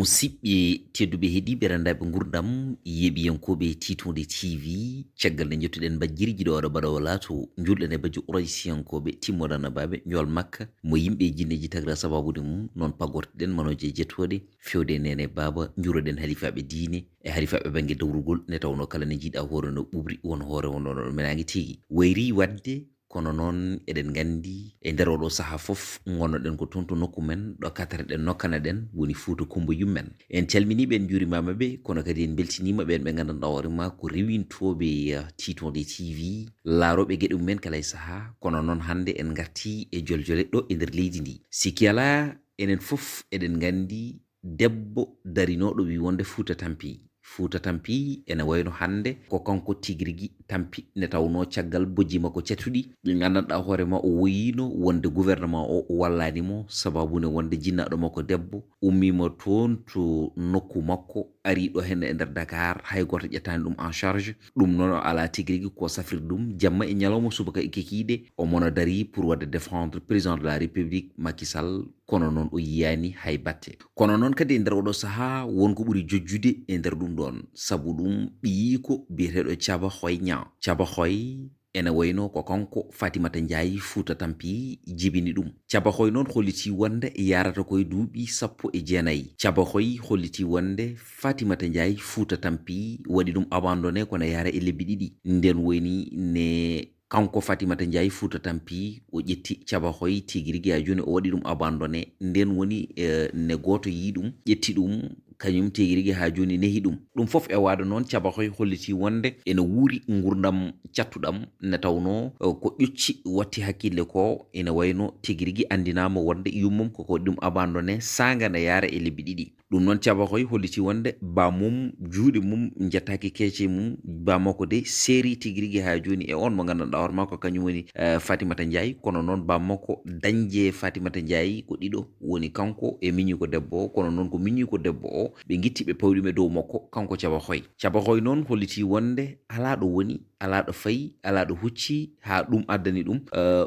musidɓe tedduɓe heeɗiɓe randaɓe gurdam yeɓiyankoɓe tiitoonde TV caggal nde jettuɗen bajjirji ɗo waɗa baɗawo laato julɗen e baji ouraysiyankoɓe timmoɗan baɓe jol makka mo yimɓe jinneji tagra sababude mum non pagortoɗen manoje jettoɗe fewde nene baba juroɗen halifaɓe diine e halifaɓe banggue dawrugol nde tawno kala ne jiiɗa hoore no ɓuɓri won hoore wonono menagi tigui wayri wadde kono noon eɗen gandi e nder oɗo saaha fof gonnoɗen ko toon to nokku men ɗo katereɗen nokkana ɗen woni Fouta Kumba yummen en calminiɓe en juurimama ɓe kono kadi en beltinima ɓen ɓe gandanɗa hoorema ko rewintoɓe tiitoonde TV laaroɓe gueɗe mumen kala e saaha kono noon hande en garti e joljole ɗo e nder leydi ndi sikki ala enen fof eɗen gandi debbo darinoɗo wi wonde Fouta tampi Fouta tampi ene wayno hande ko kanko tigirigui tampi nde tawno caggal bojji makko cetuɗi ɗi gandanɗa hoorema o woyino wonde gouvernement o wallanimo sababune wonde jinnaɗo makko debbo ummima toon to nokku makko ari ɗo hen e nder Dakar hay goto ƴettani ɗum en charge ɗum noon ala tigirigui ko safrir ɗum jamma e ñalawma subaka e kekiɗe o mono dari pour wadde défendre président de la république Macky Sall kono noon o yiyani hay batte kono noon kadi e nder oɗo saaha wonko ɓuuri jojjude e nder ɗum ɗon sabu ɗum ɓiyiko biyeteɗo Thiaba Hoy Niang Thiaba Hoy ene wayno ko kanko Fatoumata Ndiaye Fouta tampi jibini ɗum Thiaba Hoy noon holliti wonde yarata koye duuɓi 19 Thiaba Hoy holliti wonde Fatoumata Ndiaye Fouta tampi waɗi ɗum abandonné kono yara e lebbi ɗiɗi nden woni ne kanko Fatoumata Ndiaye Fouta tampi o ƴetti Thiaba Hoy tigirigui ha joni o waɗi ɗum abandonné nden woni ne goto yi ɗum ƴetti ɗum kañum tigirigui ha joni nehi ɗum fof e wade noon Thiaba Hoy holliti wonde ene wuuri gurdam cattuɗam ne tawno ko ƴucci watti hakkille ko ene wayno tigirigui andinama wonde yummum koko waɗi ɗum abandonné saga ne yaara e lebbi ɗiɗi ɗum noon Thiaba Hoy holliti wonde bamum juuɗe mum jettaki keece mum bamako de séri tigirigui ha joni e on mo gandanɗa hoorema ko kañum woni Fatoumata Ndiaye kono noon bammakko dañje Fatoumata Ndiaye ko ɗiɗo woni kanko e miñi ko debbo o kono noon ko miñi ko debbo o ɓe guitti ɓe pawɗime dow makko kanko Thiaba Hoy Thiaba Hoy noon holliti wonde ala ɗo woni ala ɗo fayi ala ɗo hucci ha ɗum addani ɗum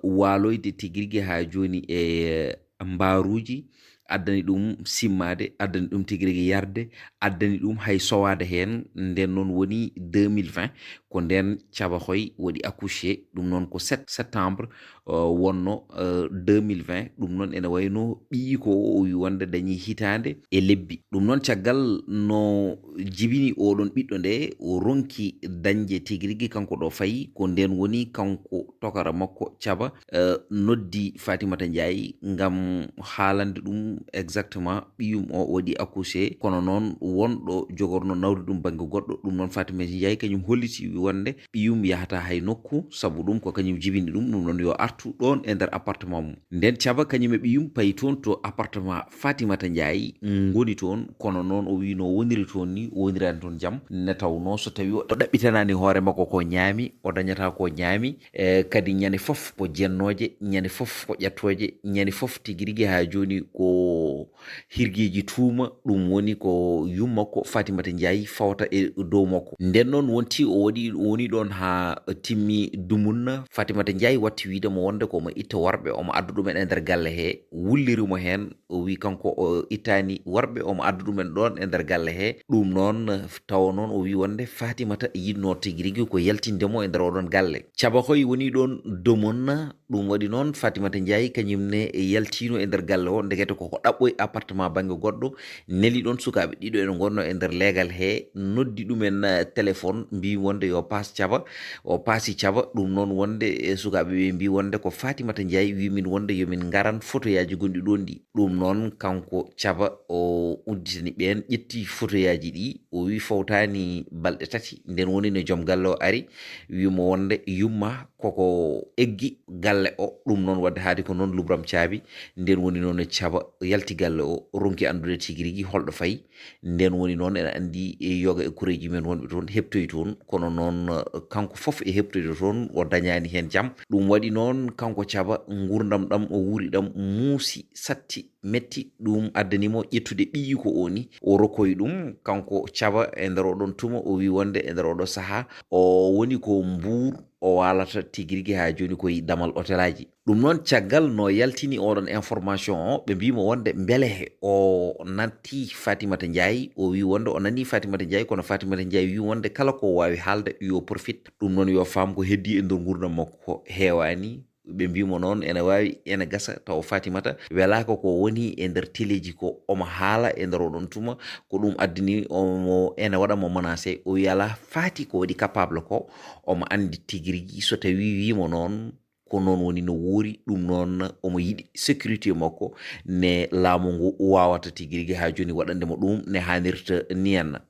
waloyde tigirigui ha joni e mbaruji addani ɗum simmade addani ɗum tigirigui yarde addani ɗum hay sowade hen nden noon woni 2020 ko nden Thiaba Hoy waɗi accouché ɗum noon ko 7 septembre wonno 2020 ɗum noon ene wayno ɓiyi ko o wi wonde dañi hitande e lebbi ɗum noon caggal no jibini oɗon ɓiɗɗo nde o ronki dañde tigirigui kanko ɗo fayi ko nden woni kanko tokara makko Thiaba noddi Fatoumata Ndiaye ngam haalande ɗum exactement ɓiyum o waɗi accouché kono noon wonɗo jogorno nawde ɗum banggue goɗɗo ɗum noon Fatoumata Ndiaye kañum holliti wonde ɓiyum yahata hay nokku sabu ɗum ko kañum jibini ɗum noon yo artu ɗon e nder appartement mum nden Thiaba kañum e ɓiyum payi toon to appartement Fatoumata Ndiaye goni toon kono noon o wi no woniri toon ni o wonirani toon jaam ne tawno so tawi o ɗaɓɓitanani hoore makko ko ñaami o dañata ko ñaami kadi ñande foof ko jennoje ñande foof ko ƴettoje ñande foof tigirigui ha joni ko hirgueji tuuma ɗum woni ko yummakko Fatoumata Ndiaye fawta e dow makko nden noon wonti o woni ɗon ha timmi dumunna Fatoumata Ndiaye watti widemo wonde komo itta worɓe omo adda ɗumen e nder galle he wullirimo hen o wi kanko o ittani worɓe omo adda ɗumen ɗon e nder galle he ɗum noon tawa noon o wi wonde Fatoumata yinno tigirigui ko yaltindemo e nder oɗon galle Thiaba Hoy woni ɗon domonna ɗum waɗi noon Fatoumata Ndiaye kañumne yaltino e nder galle o ndegete koko ɗaɓɓoy appartement banggue goɗɗo neli ɗon sukaɓe ɗiɗo ene gonno e nder leegal he noddi ɗumen téléphone mbi wonde yo paas Thiaba o paasi Thiaba ɗum noon wonde e sukaɓe ɓe mbi wonde ko Fatoumata Ndiaye wimin wonde yomin garan photo yaji gonɗi ɗon ɗi ɗum noon kanko Thiaba o udditani ɓen ƴetti photo yaji ɗi o wi fawtani balɗe tati nden woni no joom galle o ari wimo wonde yumma koko eggi galle o ɗum noon wadde haade ko noon lubram caabi nden woni noon Thiaba yalti galle o ronki andude tigirigui holɗo fayi nden woni noon ene andi yoga e kureji men wonɓe toon heptoyi toon kono noon kanko foof e heptoyde toon o dañani hen jaam ɗum waɗi noon kanko Thiaba gurdam ɗam o wuuri ɗam muusi satti metti ɗum addanimo ƴettude ɓiyi ko oni o rokoyi ɗum kanko caba e nder oɗon tuma o wi wonde e nder oɗo saaha o woni ko Mbour o walata tigirigui ha joni koye damal hôtelaji ɗum noon caggal no yaltini oɗon information o ɓe mbimo wonde beele o natti Fatoumata Ndiaye o wi wonde o nani Fatoumata Ndiaye kono Fatoumata Ndiaye wi wonde kala ko wawi haalde yo profite ɗum noon yo faam ko heddi e nder gurdam makko hewani ɓe mbimo noon ene wawi ene gasa taw Fatoumata welaka ko woni e nder téléji ko omo haala e nder oɗon tuma ko ɗum addini omo ene waɗamo menacé o wi ala faati ko waɗi capable ko omo andi tiguirigui so tawi wimo noon ko noon woni no woori ɗum noon omo yiɗi sécurité makko ne laamu ngu wawata tiguirigui ha joni waɗandemo ɗum ne hannirta ni henna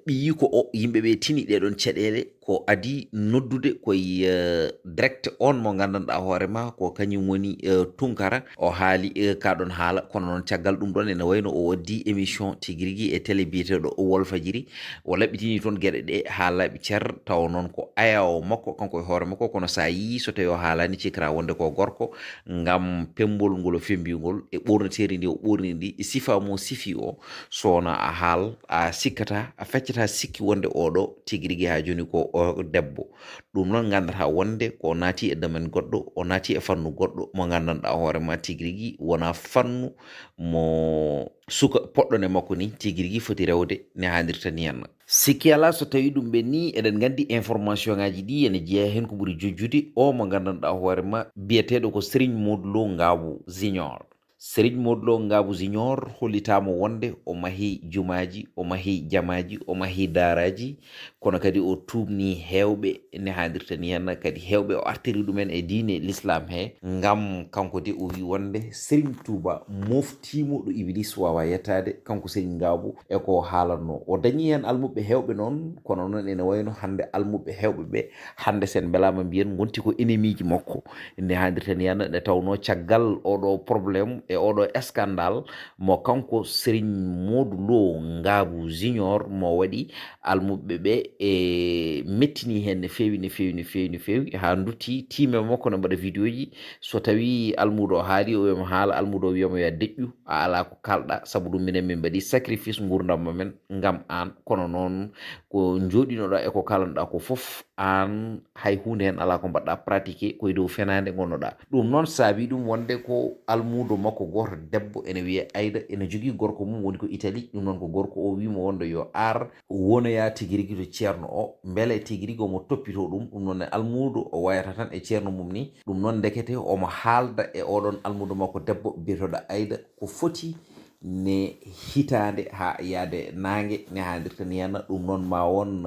ɓiyi ko o yimɓeɓe tini ɗeɗon caɗele ko adi noddude koye direct on mo gandanɗa hoorema ko kañum woni Tunkara o haali kaɗon haala kono noon caggal ɗum ɗon ene wayno o waddi émission tiguirigui e télé biyeteɗo Walfadjiri o laɓɓitini toon gueɗe ɗe ha laaɓi cer taw noon ko ayawo makko kanko e hoore makko kono sa yi so tawi o haalani cikra wonde ko gorko ngam pembol ngol o fembigol e ɓorneteri ndi o ɓorni ndi sifa mo sifi o sowona a haal a sikkata a feccata sikki wonde oɗo tiguirigui ha joni ko o debbo ɗum noon gandata wonde ko naati e domaine goɗɗo o naati e fannu goɗɗo mo gandanɗa hoorema tiguirigui wona fannu mo suka poɗɗone makko ni tiguirigui foti rewde ne hannirta ni henna sikki ala so tawi ɗum ɓe ni eɗen gandi information ngaji ɗi ene jeeya hen ko ɓuuri jojjude o mo gandanɗa hoorema biyeteɗo ko serigne modou Gabou junior serigne modou Gabou junior hollitama wonde o mahi jumaji o mahi jamaji o mahi daraji kono kadi o tubni hewɓe ne hannirta ni henna kadi hewɓe o artiri ɗumen e diine l'islam he ngam kanko de o wi wonde serigne Touba moftimo ɗo iblis wawa yettade kanko serigne Gabou e ko haalanno o dañi hen almuɓe hewɓe noon kono noon ene wayno hande almuɓe hewɓe ɓe hande sen belama mbiyen gonti ko ennemi ji makko nde hannirta ni henna nde tawno caggal oɗo probléme e oɗo scandale mo kanko serigne modou Gabou junior mo waɗi almuɓe ɓe e mettini hen no fewi no fewi no fewi no fewi ha dutti time makko no mbaɗa vidéo ji so tawi almudo o haali o wiyama haala almudo o wiyama ya deƴƴu a ala ko kalɗa saabu ɗum minen min mbaɗi sacrifice gurdam men ngam an kono noon ko joɗinoɗa e ko kalanɗa ko foof an hay hunde hen ala ko mbaɗɗa pratiqué koye dow fenade gonnoɗa ɗum noon saabi ɗum wonde ko almudo makko goto debbo ene wiye Aïda ene jogui gorko mum woni ko Italie ɗum noon ko gorko o wimo wonde yo ar wonoya tiguirigui to ceerno o beele tiguirigui omo toppito ɗum noon almudo o wayata tan e ceerno mum ni ɗum noon ndekete omo haalda e oɗon almudo makko debbo biyeteɗo Aïda ko foti ne hitande ha yaade nangue ne hannirta ni henna ɗum noon ma won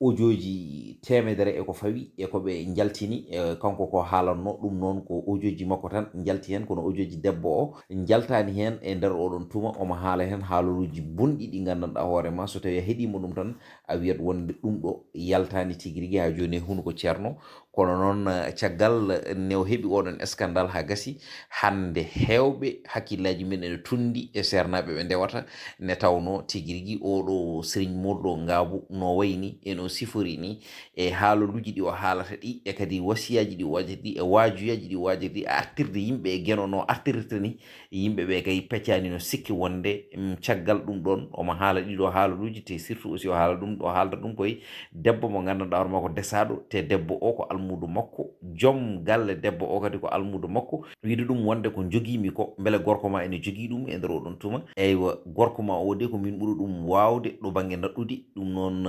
audioji temedere eko fawi e ko ɓe jaltini kanko ko haalanno ɗum noon ko audioji makko tan jalti hen kono audioji debbo o jaltani hen e nder oɗon tuma omo haala hen haalaluji bonɗi ɗi gandanɗa hoorema so tawi a heeɗima ɗum tan a wiyat wonde ɗum ɗo yaltani tiguirigui ha joni hunuko ceerno kono noon caggal ne o heeɓi oɗon scandale ha gasi hande hewɓe hakkillaji men ene tundi e sernaɓe ɓe ndewata ne tawno tiguirigui oɗo serigne modou Gabou no wayni eno sifori ni e haalaluji ɗi o haalata ɗi e kadi wasiyaji ɗi o wajata ɗi e wajuyaji ɗi o wajata ɗi artirde yimɓe e gueno no artirta ni yimɓeɓe kay peccani no sikki wonde caggal ɗum ɗon omo haala ɗiɗo haalaluji te surtout aussi o haala ɗum o haalda ɗum koye debbo mo gandanɗa hoorema ko desaɗo te debbo o ko almudo makko joom galle debbo o kadi ko almudo makko wiide ɗum wonde ko joguimi ko beele gorko ma ene jogui ɗum e nder oɗon tuma eywa gorko ma o de ko min ɓuuri ɗum wawde ɗo banggue naɗɗude ɗum noon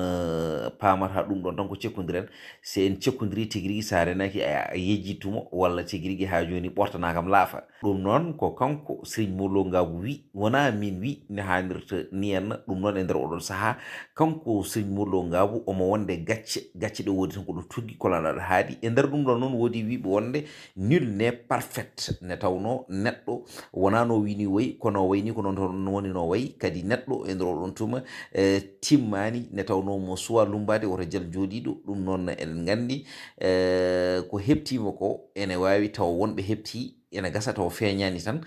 pamata ɗum ɗon tan ko cekkodiren si en cekkodiri tiguirigui sa renaki a yejjittumo walla tiguirigui ha joni ɓortana kam laafa ɗum noon ko kanko serigne modou Gabou wi wona min wi ne hannirta ni henna ɗum noon e nder oɗon saaha kanko serigne modou Gabou omo wonde gacce ɗe wodi tan ko ɗo tuggi kolanaɗo haadi e nder ɗum ɗon noon woodi wiɓe wonde nul n'est parfaite ne tawno neɗɗo wona no wini wayi kono wayni ko noon woni no wayi kadi neɗɗo e nder oɗon tuma timmani ne tawno mo suwa lumbade woto jal joɗiɗo ɗum noon eɗen gandi ko heptima ko ene wawi taw wonɓe hepti ene gasa taw feeñani tan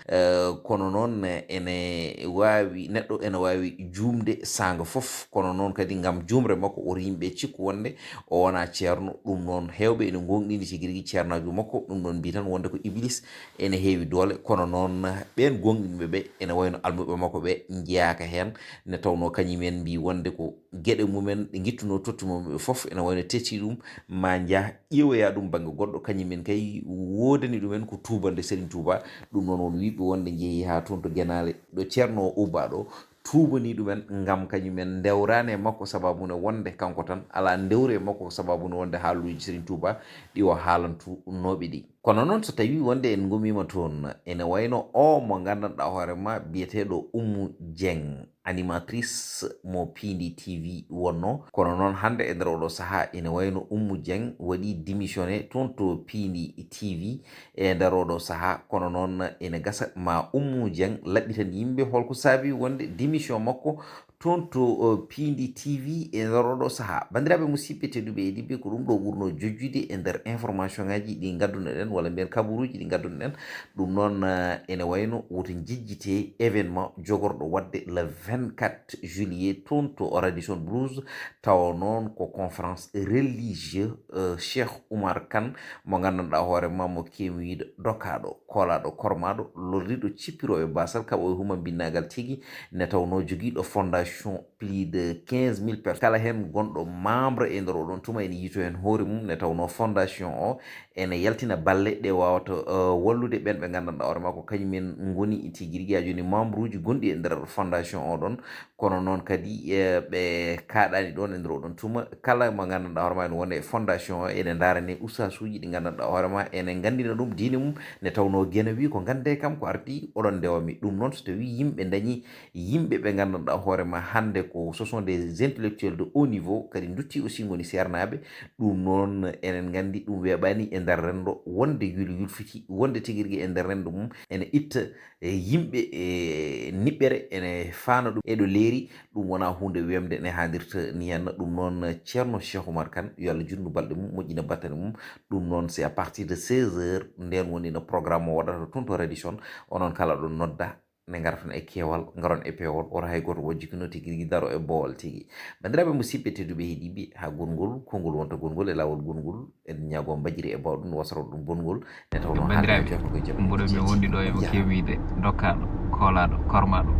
kono noon ene wawi neɗɗo ene wawi juumde sanga fof kono noon kadi ngam jumre makko oto yimɓe cikku wonde o wona ceerno ɗum noon hewɓe ene gonɗini tigi rigui ceernajo makko ɗum ɗon mbi tan wonde ko iblis ene heewi doole kono noon ɓen gonɗinɓe ɓe ene wayno almuɓe makko ɓe jeyaka hen ne tawno kañumen mbi wonde ko gueɗe mumen ɗe guittuno tottumoɓe fof ene wayno tetti ɗum ma jaa ƴeewoya ɗum banggue goɗɗo kañumen kay wodani ɗumen ko tubalde Serigne Touba ɗum noon won wiɓe wonde jeehi ha toon to Guénale ɗo ceerno o ubba ɗo tubani ɗumen ngam kañumen dewrani e makko sababune wonde kanko tan ala dewre makko sababune wonde haaluji Serigne Touba ɗi o haalantunoɓe ɗi kono noon so tawi wonde en gomima toon ene wayno o mo gandanɗa hoorema biyeteɗo Oumou Dieng animatrice mo Piindi TV wonno kono noon hande e nder oɗo saaha ene wayno Oumou Dieng waɗi démissionné toon to Piindi TV e nder oɗo saaha kono noon ene gasa ma Oumou Dieng laɓɓitan yimɓe holko saabi wonde démission makko toon to Piindi TV e nder oɗo saaha bandiraɓe musidɓe tedduɓe e ɗiɓɓe ko ɗum ɗo ɓurno jojjude e nder information ngaji ɗi gadduno ɗen walla mbiyen kabaruji ɗi gadduno ɗen ɗum noon ene wayno woto jejjite événement jogorɗo wadde le 24 juillet toon to Radisson Blues tawa noon ko conférence religieux Cheikh Oumar Kane mo gandanɗa hoorema mo kewiɗo dokaɗo kolaɗo kormaɗo lorriɗo cippiro e basal kaɓo e huma binnagal tigui ne tawno joguiɗo fondation plus de 15 000 personnes kala hen gonɗo membre e nder oɗon tuma ene yito hen hoore mum ne tawno fondation o ene yaltina balle ɗe wawata wallude ɓen ɓe gandanɗa hoorema ko kañumen goni tigui rigui ha joni membre uji gonɗi e nder fondation oɗon kono noon kadi ɓe kaɗani ɗon e nder oɗon tuma kala mo gandanɗa hoorema ene wonde e fondation o ene darane usasuji ɗi gandanɗa hoorema ene gandina ɗum diine mum ne tawno guena wi ko gande kam ko ardi oɗon ndewami ɗum noon so tawi yimɓe dañi yimɓe ɓe gandanɗa hoorema hande ko ce sont des intellectuels de haut niveau kadi dutti aussi goni sernaɓe ɗum noon enen gandi ɗum weɓani e nder rendo wonde yulfiti wonde tigui rigui e nder rendo mum ene itta yimɓe e niɓɓere ene fana ɗum eɗo leeri ɗum wona hunde wemde ne hadirta ni henna ɗum noon ceerno Cheikh Oumar Kane yo Allah junnu balɗe mum moƴƴina battane mum ɗum noon c'est à partir de 16h nden woni no programme o waɗata toon to Radisson onon kala ɗo nodda ne garatan e keewal garon e peewol ora hay goto wojjikino tigui rigui daro e boowal tigui bandiraɓe musidɓe tedduɓe heeɗiɓe ha gongol konngol wonta gongol e lawol gongol en ñaago mbajiri e bawɗum wasoro ɗum bongol ne tawno bandiraɓe mboɗo mi wondi ɗo e mo kewiide dokkaɗo koolaɗo kormaɗo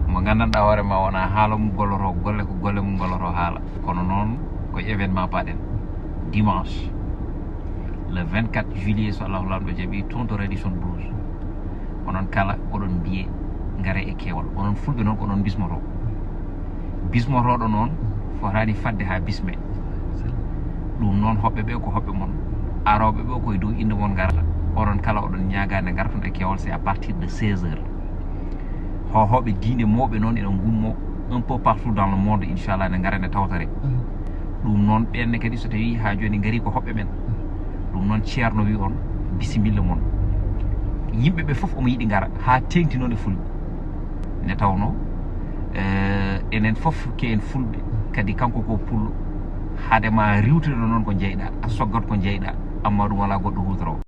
mo gandanɗa hoorema wona haala mum golloto golle ko golle mum golloto haala kono noon koye événement paɗen dimanche le 24 juillet so allahu lamɗo jaaɓi toon to Radisson Blues onon kala oɗon mbiye gaare e keewal onon fulɓe noon ko onon bismotoɗo noon fotani fadde ha bisme ɗum noon hoɓɓe ɓe ko hoɓɓe mon aroɓe ɓe koye dow inde mon garata onon kala oɗon ñagade garton e keewal c'est à partir de 16h hohoɓe diine mawɓe noon ene gummo un peu partout dans le monde inchallah ne gara ne tawtare ɗum noon ɓenne kadi so tawi ha joni gaari ko hoɓɓe men ɗum noon ceerno wi on bisimilla mon yimɓe ɓe fof omo yiɗi gara ha tengtinode fulɓe ne tawno enen fof ke en fulɓe kadi kanko ko pullo haadema riwtude noon ko jeyɗa a soggat ko jeyɗa amma ɗum wala goɗɗo hutoro